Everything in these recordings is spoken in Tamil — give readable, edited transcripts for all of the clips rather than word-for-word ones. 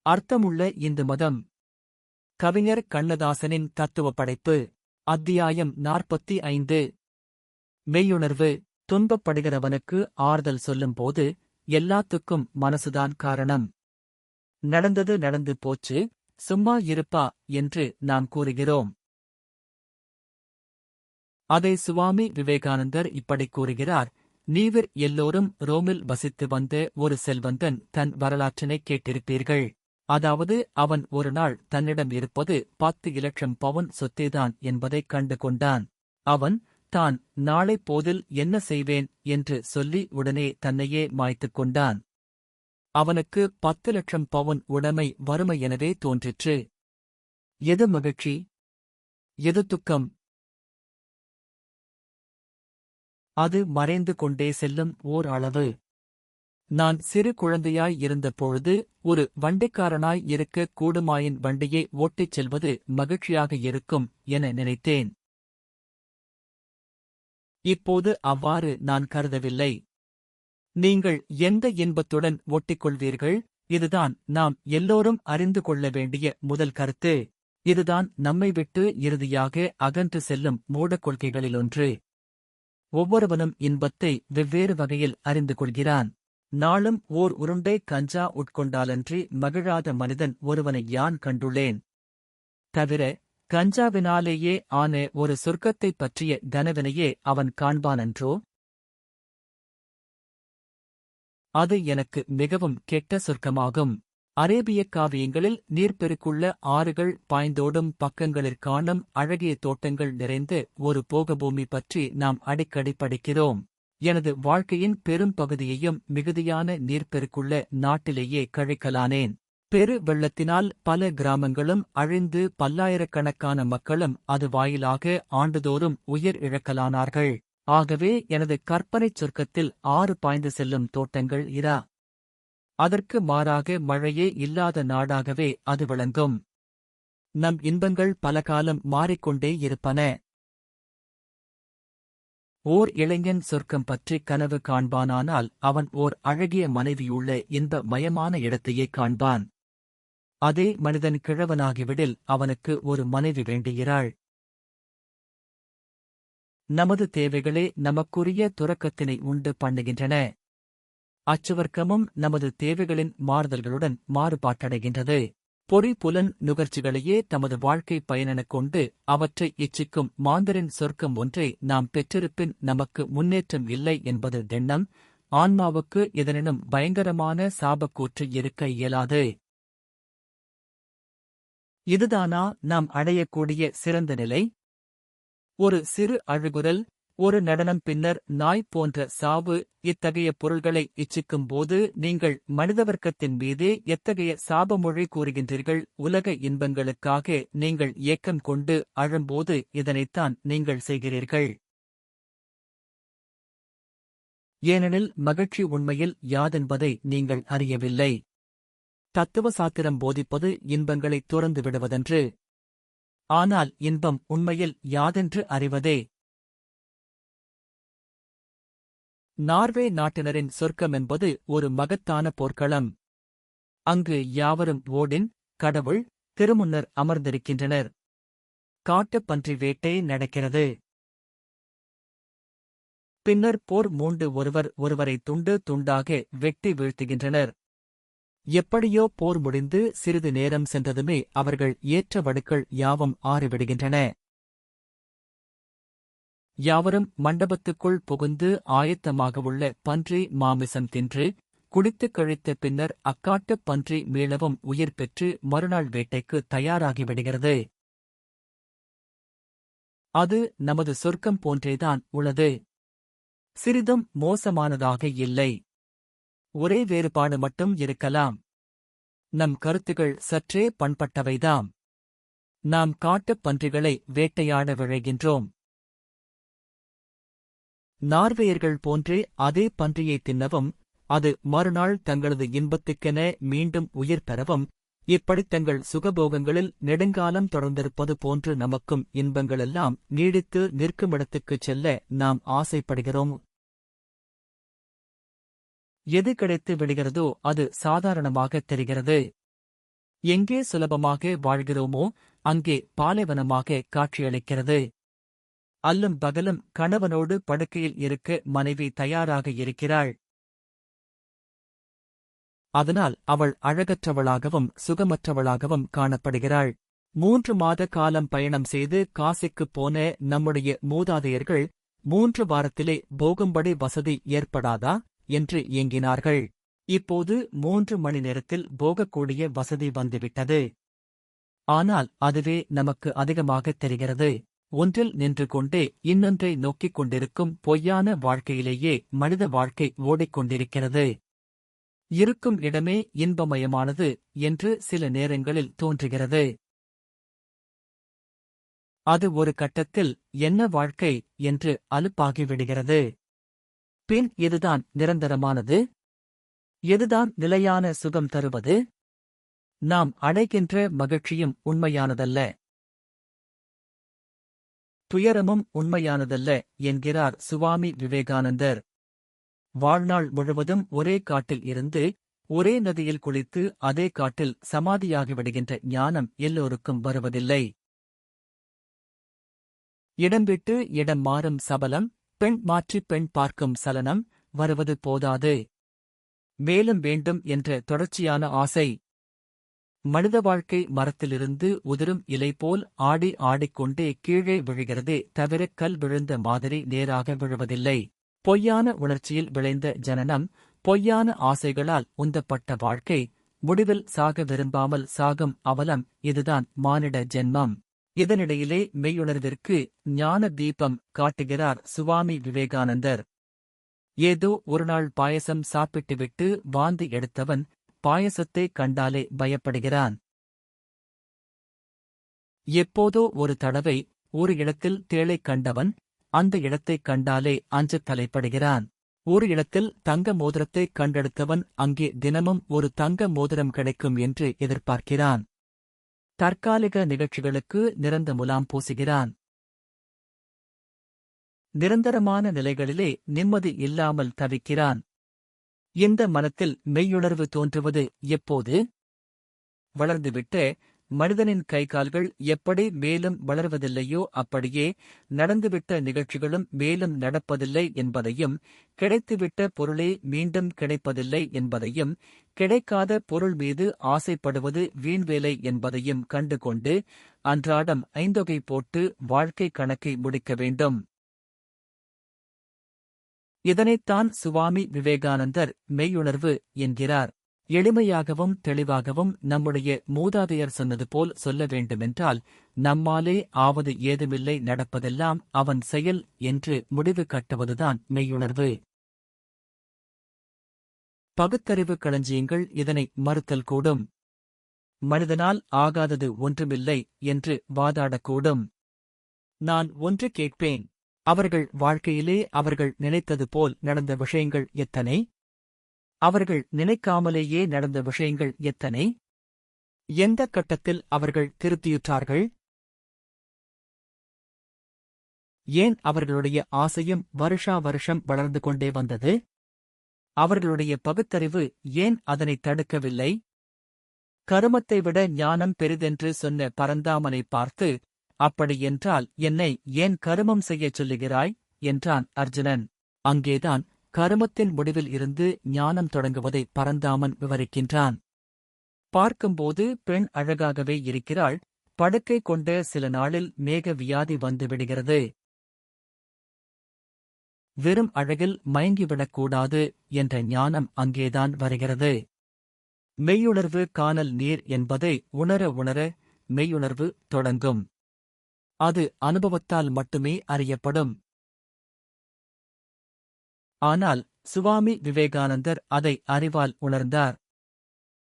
அர்த்தமுள்ள இந்து மதம். கவிஞர் கண்ணதாசனின் தத்துவ படைப்பு. அத்தியாயம் 45. மெய்யுணர்வு. துன்பப்படுகிறவனுக்கு ஆறுதல் சொல்லும்போது எல்லாத்துக்கும் மனசுதான் காரணம். நடந்தது நடந்து போச்சு, சும்மா இருப்பா என்று நாம் கூறுகிறோம். அதை சுவாமி விவேகானந்தர் இப்படி கூறுகிறார். நீவிர் எல்லோரும் ரோமில் வசித்து வந்த ஒரு செல்வந்தன் தன் வரலாற்றினை கேட்டிருப்பீர்கள். அதாவது அவன் ஒரு நாள் தன்னிடம் இருப்பது 10 இலட்சம் பவுன் சொத்தேதான் என்பதைக் கண்டு கொண்டான். அவன் தான் நாளை போதில் என்ன செய்வேன் என்று சொல்லி உடனே தன்னையே மாய்த்துக் கொண்டான். அவனுக்கு 10 லட்சம் பவுன் உடைமை வறுமை எனவே தோன்றிற்று. எது மகிழ்ச்சி, எது துக்கம்? அது மறைந்து கொண்டே செல்லும் ஓர் அளவு. நான் சிறு குழந்தையாய் இருந்த பொழுது ஒரு வண்டிக்காரனாய் இருக்க கூடுமாயின் வண்டியை ஓட்டிச் செல்வது மகிழ்ச்சியாக இருக்கும் என நினைத்தேன். இப்போது அவ்வாறு நான் கருதவில்லை. நீங்கள் எந்த இன்பத்துடன் ஒட்டிக்கொள்வீர்கள்? இதுதான் நாம் எல்லோரும் அறிந்து கொள்ள வேண்டிய முதல் கருத்து. இதுதான் நம்மை விட்டு இறுதியாக அகன்று செல்லும் மூடக் கொள்கைகளிலொன்று. ஒவ்வொருவனும் இன்பத்தை வெவ்வேறு வகையில் அறிந்து கொள்கிறான். நாளும் ஓர் உருண்டை கஞ்சா உட்கொண்டாலன்றி மகிழாத மனிதன் ஒருவனை யான் கண்டுள்ளேன். தவிர கஞ்சாவினாலேயே ஆன ஒரு சொர்க்கத்தைப் பற்றிய கனவினையே அவன் காண்பானன்றோ? அது எனக்கு மிகவும் கெட்ட சொர்க்கமாகும். அரேபியக் காவியங்களில் நீர்ப்பெருக்குள்ள ஆறுகள் பாய்ந்தோடும் பக்கங்களிற் காணும் அழகிய தோட்டங்கள் நிறைந்த ஒரு போகபூமி பற்றி நாம் அடிக்கடி படிக்கிறோம். எனது வாழ்க்கையின் பெரும் பகுதியையும் மிகுதியான நீர்ப்பெருக்குள்ள நாட்டிலேயே கழிக்கலானேன். பெரு வெள்ளத்தினால் பல கிராமங்களும் அழிந்து பல்லாயிரக்கணக்கான மக்களும் அது வாயிலாக ஆண்டுதோறும் உயிர் இழக்கலானார்கள். ஆகவே எனது கற்பனைச் சொர்க்கத்தில் ஆறு பாய்ந்து செல்லும் தோட்டங்கள் இரா. அதற்கு மாறாக மழையே இல்லாத நாடாகவே அது விளங்கும். நம் இன்பங்கள் பலகாலம் மாறிக்கொண்டே இருப்பன. ஓர் இளைஞன் சொர்க்கம் பற்றி கனவு காண்பானானால் அவன் ஓர் அழகிய மனைவியுள்ள இன்ப மயமான இடத்தையே காண்பான். அதே மனிதன் கிழவனாகிவிடில் அவனுக்கு ஒரு மனைவி வேண்டுகிறாள். நமது தேவைகளே நமக்குரிய துறக்கத்தினை உண்டு பண்ணுகின்றன. அச்சுவர்க்கமும் நமது தேவைகளின் மாறுதல்களுடன் மாறுபாட்டடைகின்றது. பொறி புலன் நுகர்ச்சிகளையே தமது வாழ்க்கை பயனெனக் கொண்டு அவற்றை இச்சிக்கும் மாந்தரின் சொர்க்கம் ஒன்றை நாம் பெற்றிருப்பின் நமக்கு முன்னேற்றம் இல்லை என்பது திண்ணம். ஆன்மாவுக்கு இதனினும் பயங்கரமான சாபக்கூற்று இருக்க இயலாது. இதுதானா நாம் அடையக்கூடிய சிறந்த நிலை? ஒரு சிறு அழுகுரல், ஒரு நடனம், பின்னர் நாய் போன்ற சாவு, இத்தகைய பொருள்களை இச்சிக்கும்போது நீங்கள் மனிதவர்க்கத்தின் மீதே எத்தகைய சாபமொழி கூறுகின்றீர்கள்? உலக இன்பங்களுக்காக நீங்கள் ஏக்கம் கொண்டு அழும்போது இதனைத்தான் நீங்கள் செய்கிறீர்கள். ஏனெனில் மகிழ்ச்சி உண்மையில் யாதென்பதை நீங்கள் அறியவில்லை. தத்துவ சாத்திரம் போதிப்பது இன்பங்களை துறந்து விடுவதன்று. ஆனால் இன்பம் உண்மையில் யாதென்று அறிவதே. நார்வே நாட்டினரின் சொர்க்கமென்பது ஒரு மகத்தான போர்க்களம். அங்கு யாவரும் ஓடின், கடவுள், திருமுன்னர் அமர்ந்திருக்கின்றனர். காட்டுப் பன்றி வேட்டை நடக்கிறது. பின்னர் போர் மூண்டு ஒருவர் ஒருவரை துண்டு துண்டாக வெட்டி வீழ்த்துகின்றனர். எப்படியோ போர் முடிந்து சிறிது நேரம் சென்றதுமே அவர்கள் ஏற்ற வடுக்கள் யாவும் ஆறிவிடுகின்றன. யாவரும் மண்டபத்துக்குள் புகுந்து ஆயத்தமாகவுள்ள பன்றி மாமிசம் தின்று குடித்துக் கழித்த பின்னர் அக்காட்டுப் பன்றி மீளவும் உயிர் பெற்று மறுநாள் வேட்டைக்கு தயாராகிவிடுகிறது. அது நமது சொர்க்கம் போன்றேதான் உள்ளது. சிறிதும் மோசமானதாக இல்லை. ஒரே வேறுபாடு மட்டும் இருக்கலாம். நம் கருத்துகள் சற்றே பண்பட்டவைதாம். நாம் காட்டுப் பன்றிகளை வேட்டையாட விழைகின்றோம். நார்வேயர்கள் போன்றே அதே பன்றியை தின்னவும், அது மறுநாள் தங்களது இன்பத்துக்கென மீண்டும் உயிர் பெறவும், இப்படித் தங்கள் சுகபோகங்களில் நெடுங்காலம் தொடர்ந்திருப்பது போன்று நமக்கும் இன்பங்களெல்லாம் நீடித்து நிற்குமிடத்துக்குச் செல்ல நாம் ஆசைப்படுகிறோம். எது கிடைத்து விடுகிறதோ அது சாதாரணமாகத் தெரிகிறது. எங்கே சுலபமாக வாழ்கிறோமோ அங்கே பாலைவனமாக காட்சியளிக்கிறது. அல்லும் பகலும் கணவனோடு படுக்கையில் இருக்க மனைவி தயாராக இருக்கிறாள். அதனால் அவள் அழகற்றவளாகவும் சுகமற்றவளாகவும் காணப்படுகிறாள். 3 மாத காலம் பயணம் செய்து காசிக்குப் போன நம்முடைய மூதாதையர்கள் 3 வாரத்திலே போகும்படி வசதி ஏற்படாதா என்று ஏங்கினார்கள். இப்போது 3 மணி நேரத்தில் போகக்கூடிய வசதி வந்துவிட்டது. ஆனால் அதுவே நமக்கு அதிகமாகத் தெரிகிறது. ஒன்றில் நின்று கொண்டே இன்னொன்றை நோக்கிக் கொண்டிருக்கும் பொய்யான வாழ்க்கையிலேயே மனித வாழ்க்கை ஓடிக்கொண்டிருக்கிறது. இருக்கும் இடமே இன்பமயமானது என்று சில நேரங்களில் தோன்றுகிறது. அது ஒரு கட்டத்தில் என்ன வாழ்க்கை என்று அலுப்பாகிவிடுகிறது. பின் எதுதான் நிரந்தரமானது? எதுதான் நிலையான சுகம் தருவது? நாம் அடைகின்ற மகிழ்ச்சியும் உண்மையானதல்ல, துயரமும் உண்மையானதல்ல என்கிறார் சுவாமி விவேகானந்தர். வாழ்நாள் முழுவதும் ஒரே காட்டில் இருந்து ஒரே நதியில் குளித்து அதே காட்டில் சமாதியாகிவிடுகின்ற ஞானம் எல்லோருக்கும் வருவதில்லை. இடம் விட்டு இடம் மாறும் சபலம், பெண் மாற்றி பெண் பார்க்கும் சலனம் வருவது போதாது. மேலும் வேண்டும் என்ற தொடர்ச்சியான ஆசை. மனித வாழ்க்கை மரத்திலிருந்து உதிரும் இலை போல் ஆடி ஆடிக்கொண்டே கீழே விழுகிறதே தவிர கல் விழுந்த மாதிரி நேராக விழுவதில்லை. பொய்யான உணர்ச்சியில் விளைந்த ஜனனம், பொய்யான ஆசைகளால் உந்தப்பட்ட வாழ்க்கை, முடிவில் சாக விரும்பாமல் சாகும் அவலம், இதுதான் மானிட ஜென்மம். இதனிடையிலே மெய்யுணர்விற்கு ஞான தீபம் காட்டுகிறார் சுவாமி விவேகானந்தர். ஏதோ ஒருநாள் பாயசம் சாப்பிட்டுவிட்டு வாந்தி எடுத்தவன் பாயசத்தை கண்டாலே பயப்படுகிறான். எப்போதோ ஒரு தடவை ஒரு இடத்தில் தேளை கண்டவன் அந்த இடத்தைக் கண்டாலே அஞ்சத் தலைப்படுகிறான். ஒரு இடத்தில் தங்க மோதிரத்தைக் கண்டெடுத்தவன் அங்கே தினமும் ஒரு தங்க மோதிரம் கிடைக்கும் என்று எதிர்பார்க்கிறான். தற்காலிக நிகழ்ச்சிகளுக்கு நிரந்த முலாம் பூசுகிறான். நிரந்தரமான நிலைகளிலே நிம்மதி இல்லாமல் தவிக்கிறான். இந்த மனத்தில் மெய்யுணர்வு தோன்றுவது எப்போது? வளர்ந்துவிட்ட மனிதனின் கைகால்கள் எப்படி மேலும் வளர்வதில்லையோ அப்படியே நடந்துவிட்ட நிகழ்ச்சிகளும் மேலும் நடப்பதில்லை என்பதையும், கிடைத்துவிட்ட பொருளே மீண்டும் கிடைப்பதில்லை என்பதையும், கிடைக்காத பொருள் மீது ஆசைப்படுவது வீண்வேலை என்பதையும் கண்டுகொண்டு அன்றாடம் ஐந்தொகை போட்டு வாழ்க்கை கணக்கை முடிக்க வேண்டும். இதனைத்தான் சுவாமி விவேகானந்தர் மெய்யுணர்வு என்கிறார். எளிமையாகவும் தெளிவாகவும் நம்முடைய மூதாதையர் சொன்னது போல் சொல்ல வேண்டுமென்றால், நம்மாலே ஆவது ஏதுமில்லை, நடப்பதெல்லாம் அவன் செயல் என்று முடிவு கட்டுவதுதான் மெய்யுணர்வு. பகுத்தறிவு களஞ்சியங்கள் இதனை மறுத்தல் கூடும். மனிதனால் ஆகாதது ஒன்றுமில்லை என்று வாதாடக்கூடும். நான் ஒன்று கேட்பேன், அவர்கள் வாழ்க்கையிலே அவர்கள் நினைத்தது போல் நடந்த விஷயங்கள் எத்தனை? அவர்கள் நினைக்காமலேயே நடந்த விஷயங்கள் எத்தனை? எந்த கட்டத்தில் அவர்கள் திருப்தியுற்றார்கள்? ஏன் அவர்களுடைய ஆசையும் வருஷா வருஷம் வளர்ந்து கொண்டே வந்தது? அவர்களுடைய பகுத்தறிவு ஏன் அதனை தடுக்கவில்லை? கருமத்தை விட ஞானம் பெரிதென்று சொன்ன பரந்தாமனை பார்த்து, அப்படியென்றால் என்னை ஏன் கருமம் செய்யச் சொல்லுகிறாய் என்றான் அர்ஜுனன். அங்கேதான் கருமத்தின் முடிவில் இருந்து ஞானம் தொடங்குவதை பரந்தாமன் விவரிக்கின்றான். பார்க்கும்போது பெண் அழகாகவே இருக்கிறாள், படுக்கை கொண்ட சில நாளில் மேக வியாதி வந்துவிடுகிறது. வெறும் அழகில் மயங்கிவிடக்கூடாது என்ற ஞானம் அங்கேதான் வருகிறது. மெய்யுணர்வு காணல் நீர் என்பதை உணர உணர மெய்யுணர்வு தொடங்கும். அது அனுபவத்தால் மட்டுமே அறியப்படும். ஆனால் சுவாமி விவேகானந்தர் அதை அறிவால் உணர்ந்தார்.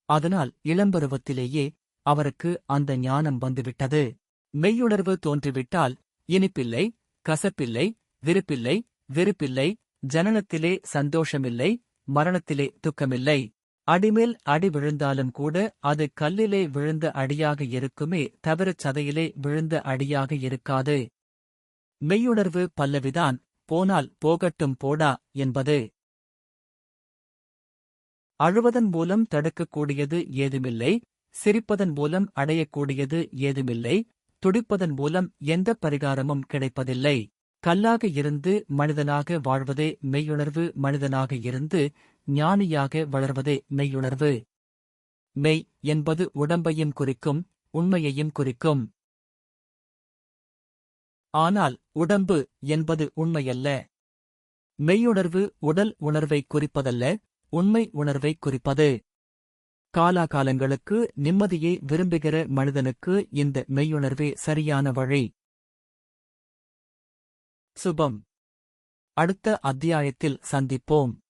அதனால் இளம்பருவத்திலேயே அவருக்கு அந்த ஞானம் வந்துவிட்டது. மெய்யுணர்வு தோன்றிவிட்டால் இனிப்பில்லை, கசப்பில்லை, விருப்பில்லை, வெறுப்பில்லை, ஜனனத்திலே சந்தோஷமில்லை, மரணத்திலே துக்கமில்லை. அடிமேல் அடி விழுந்தாலும் கூட அது கல்லிலே விழுந்த அடியாக இருக்குமே தவிர சதையிலே விழுந்த அடியாக இருக்காது. மெய்யுணர்வு பல்லவிதான், போனால் போகட்டும் போடா என்பது. அழுவதன் மூலம் தடுக்கக்கூடியது ஏதுமில்லை, சிரிப்பதன் மூலம் அடையக்கூடியது ஏதுமில்லை, துடிப்பதன் மூலம் எந்த பரிகாரமும் கிடைப்பதில்லை. கல்லாக இருந்து மனிதனாக வாழ்வதே மெய்யுணர்வு, மனிதனாக இருந்து ஞானியாக வளர்வதே மெய்யுணர்வு. மெய் என்பது உடம்பையும் குறிக்கும், உண்மையையும் குறிக்கும். ஆனால் உடம்பு என்பது உண்மையல்ல. மெய்யுணர்வு உடல் உணர்வைக் குறிப்பதல்ல, உண்மை உணர்வைக் குறிப்பது. காலாகாலங்களுக்கு நிம்மதியை விரும்புகிற மனிதனுக்கு இந்த மெய்யுணர்வே சரியான வழி. சுபம். அடுத்த அத்தியாயத்தில் சந்திப்போம்.